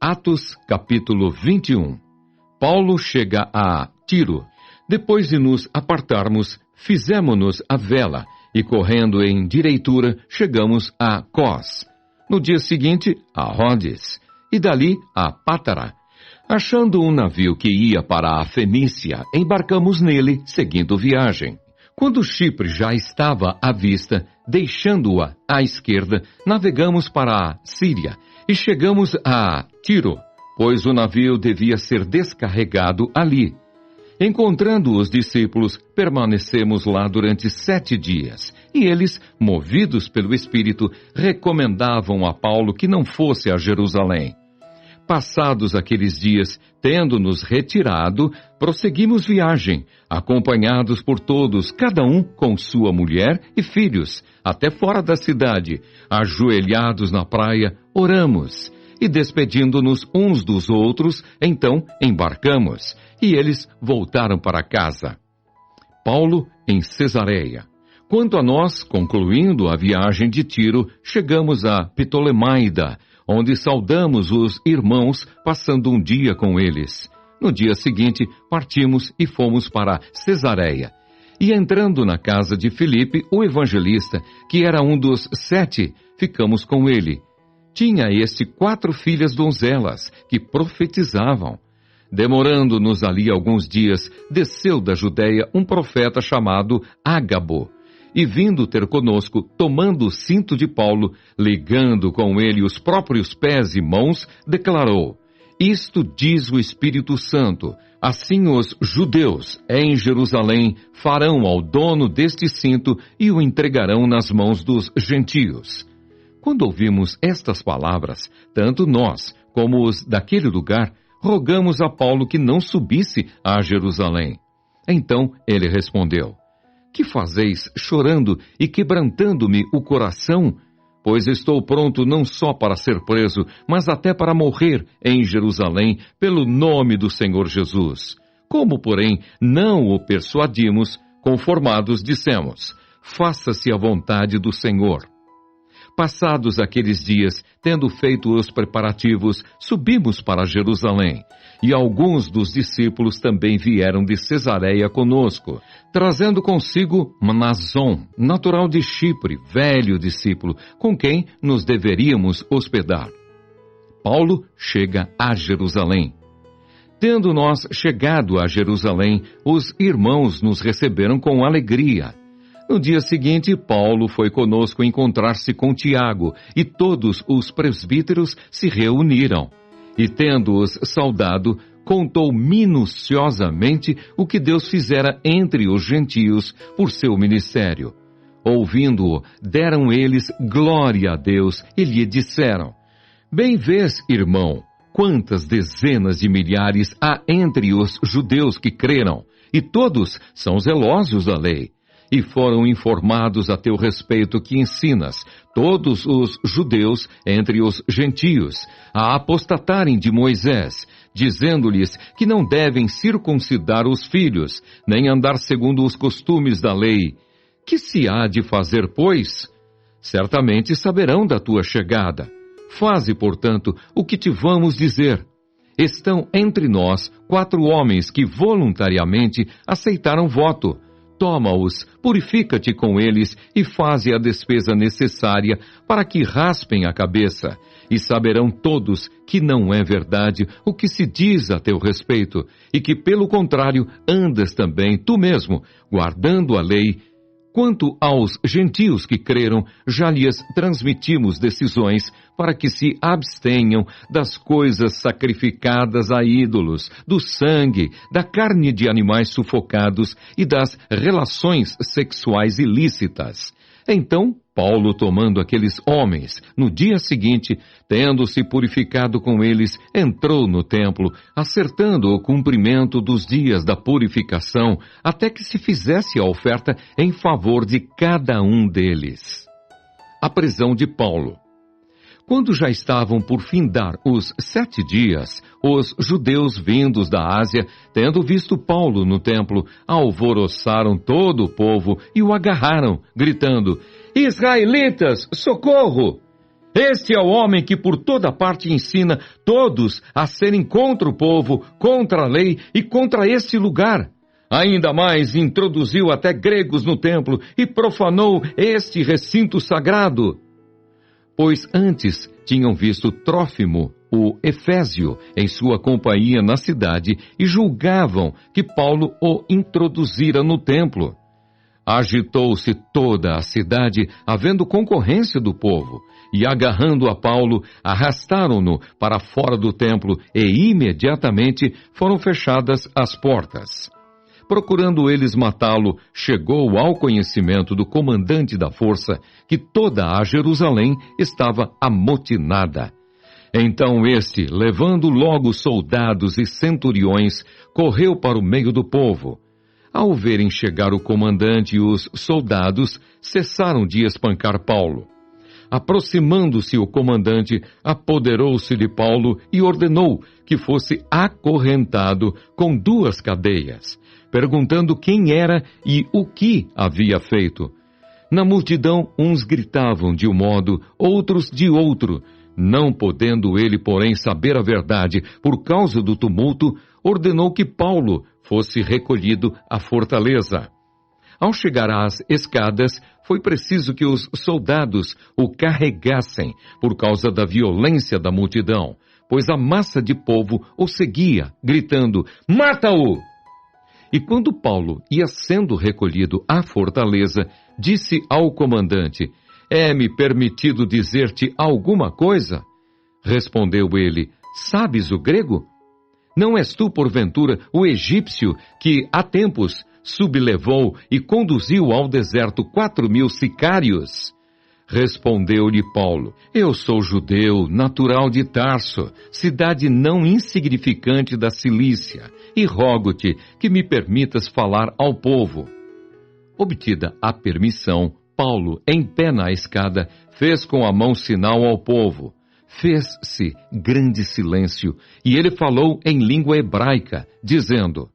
Atos, capítulo 21. Paulo chega a Tiro. Depois de nos apartarmos, fizemo-nos a vela, e correndo em direitura, chegamos a Cós. No dia seguinte, a Rhodes, e dali a Pátara. Achando um navio que ia para a Fenícia, embarcamos nele, seguindo viagem. Quando Chipre já estava à vista, deixando-a à esquerda, navegamos para a Síria e chegamos a Tiro, pois o navio devia ser descarregado ali. Encontrando os discípulos, permanecemos lá durante 7 dias, e eles, movidos pelo Espírito, recomendavam a Paulo que não fosse a Jerusalém. Passados aqueles dias, tendo-nos retirado, prosseguimos viagem, acompanhados por todos, cada um com sua mulher e filhos, até fora da cidade. Ajoelhados na praia, oramos, e despedindo-nos uns dos outros, então embarcamos, e eles voltaram para casa. Paulo em Cesareia. Quanto a nós, concluindo a viagem de Tiro, chegamos a Ptolemaida, onde saudamos os irmãos, passando um dia com eles. No dia seguinte, partimos e fomos para Cesareia. E entrando na casa de Filipe, o evangelista, que era um dos 7, ficamos com ele. Tinha este 4 filhas donzelas, que profetizavam. Demorando-nos ali alguns dias, desceu da Judéia um profeta chamado Ágabo, e vindo ter conosco, tomando o cinto de Paulo, ligando com ele os próprios pés e mãos, declarou: Isto diz o Espírito Santo, assim os judeus em Jerusalém farão ao dono deste cinto e o entregarão nas mãos dos gentios. Quando ouvimos estas palavras, tanto nós como os daquele lugar, rogamos a Paulo que não subisse a Jerusalém. Então ele respondeu: Que fazeis chorando e quebrantando-me o coração? Pois estou pronto não só para ser preso, mas até para morrer em Jerusalém pelo nome do Senhor Jesus. Como, porém, não o persuadimos, conformados dissemos: Faça-se a vontade do Senhor. Passados aqueles dias, tendo feito os preparativos, subimos para Jerusalém, e alguns dos discípulos também vieram de Cesareia conosco, trazendo consigo Mnason, natural de Chipre, velho discípulo, com quem nos deveríamos hospedar. Paulo chega a Jerusalém. Tendo nós chegado a Jerusalém, os irmãos nos receberam com alegria. No dia seguinte, Paulo foi conosco encontrar-se com Tiago, e todos os presbíteros se reuniram. E tendo-os saudado, contou minuciosamente o que Deus fizera entre os gentios por seu ministério. Ouvindo-o, deram eles glória a Deus e lhe disseram: Bem vês, irmão, quantas dezenas de milhares há entre os judeus que creram, e todos são zelosos da lei. E foram informados a teu respeito que ensinas todos os judeus entre os gentios a apostatarem de Moisés, dizendo-lhes que não devem circuncidar os filhos, nem andar segundo os costumes da lei. Que se há de fazer, pois? Certamente saberão da tua chegada. Faze, portanto, o que te vamos dizer. Estão entre nós 4 homens que voluntariamente aceitaram voto. Toma-os, purifica-te com eles e faze a despesa necessária para que raspem a cabeça, e saberão todos que não é verdade o que se diz a teu respeito, e que, pelo contrário, andas também tu mesmo, guardando a lei. Quanto aos gentios que creram, já lhes transmitimos decisões para que se abstenham das coisas sacrificadas a ídolos, do sangue, da carne de animais sufocados e das relações sexuais ilícitas. Então, Paulo, tomando aqueles homens, no dia seguinte, tendo-se purificado com eles, entrou no templo, acertando o cumprimento dos dias da purificação, até que se fizesse a oferta em favor de cada um deles. A prisão de Paulo. Quando já estavam por findar os 7 dias, os judeus vindos da Ásia, tendo visto Paulo no templo, alvoroçaram todo o povo e o agarraram, gritando: Israelitas, socorro! Este é o homem que por toda parte ensina todos a serem contra o povo, contra a lei e contra este lugar. Ainda mais introduziu até gregos no templo e profanou este recinto sagrado. Pois antes tinham visto Trófimo, o Efésio, em sua companhia na cidade e julgavam que Paulo o introduzira no templo. Agitou-se toda a cidade, havendo concorrência do povo, e agarrando a Paulo, arrastaram-no para fora do templo e imediatamente foram fechadas as portas. Procurando eles matá-lo, chegou ao conhecimento do comandante da força que toda a Jerusalém estava amotinada. Então este, levando logo soldados e centuriões, correu para o meio do povo. Ao verem chegar o comandante e os soldados, cessaram de espancar Paulo. Aproximando-se o comandante, apoderou-se de Paulo e ordenou que fosse acorrentado com 2 cadeias, perguntando quem era e o que havia feito. Na multidão, uns gritavam de um modo, outros de outro. Não podendo ele, porém, saber a verdade por causa do tumulto, ordenou que Paulo fosse recolhido à fortaleza. Ao chegar às escadas, foi preciso que os soldados o carregassem por causa da violência da multidão, pois a massa de povo o seguia, gritando: "Mata-o!" E quando Paulo ia sendo recolhido à fortaleza, disse ao comandante: "É-me permitido dizer-te alguma coisa?" Respondeu ele: "Sabes o grego? Não és tu, porventura, o egípcio que, há tempos, sublevou e conduziu ao deserto 4.000 sicários?" Respondeu-lhe Paulo: "Eu sou judeu, natural de Tarso, cidade não insignificante da Cilícia, e rogo-te que me permitas falar ao povo." Obtida a permissão, Paulo, em pé na escada, fez com a mão sinal ao povo. Fez-se grande silêncio, e ele falou em língua hebraica, dizendo: